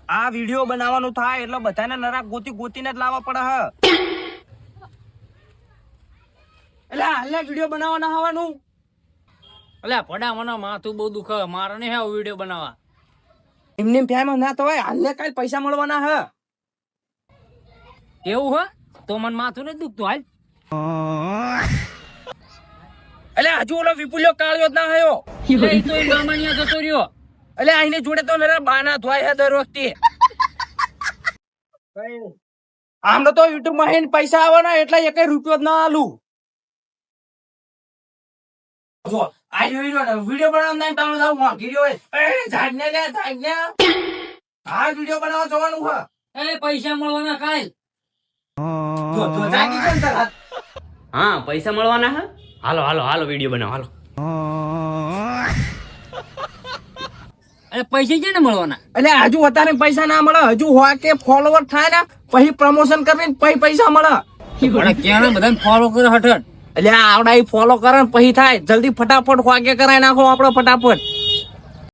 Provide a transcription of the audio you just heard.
આ વિડીયો બનાવવાનું થાય એટલે બધાને નરાક ગોતીને જ લાવવા પડે હ. એટલે હાલના વિડીયો બનાવવાના હવાનું. એટલે પડા મને માથું બહુ દુખે, મારે નહીં આવું વિડીયો બનાવવા. એમને ફેમ ના તો હાલને કાલ પૈસા મળવાના હ. એવું હે તો મને માથું નથી દુખતું હાલ. એટલે હજુ ઓલો વિપુલ્યો કાળ્યો જ ના હયો. એટલે ઈ તો ઈ મામાનિયા જતો રહ્યો. એટલે આઈને જોડે તો નરા બાના ધોય હે દર વખતે. આમને તો યુટ્યુબ માં હેન પૈસા આવવાના એટલે એક રૂપિયો જ ના આલું. જો આ વિડીયો બનાવવા તમે જાવ મોંઘી રહ્યો એ જાડને લે જાડને. આ વિડીયો બનાવવા જવાનું હ. એ પૈસા મળવાના કાલ. જો જાગી છે ને તારા. હા પૈસા મળવાના હે. હાલો હાલો હાલો વિડીયો બનાવો હાલો. અરે પૈસા છે ને મળવાના. એટલે હજુ વધારે પૈસા ના મળે. હજુ હોય કે ફોલોવર થાય ને પછી પ્રમોશન કરીને પછી પૈસા મળે. પણ ક્યાં બધાને ફોલો કરે હઠ. એટલે આવડા ફોલો કરે ને પછી થાય. જલ્દી ફટાફટ વાગે કરાય નાખો આપડે ફટાફટ.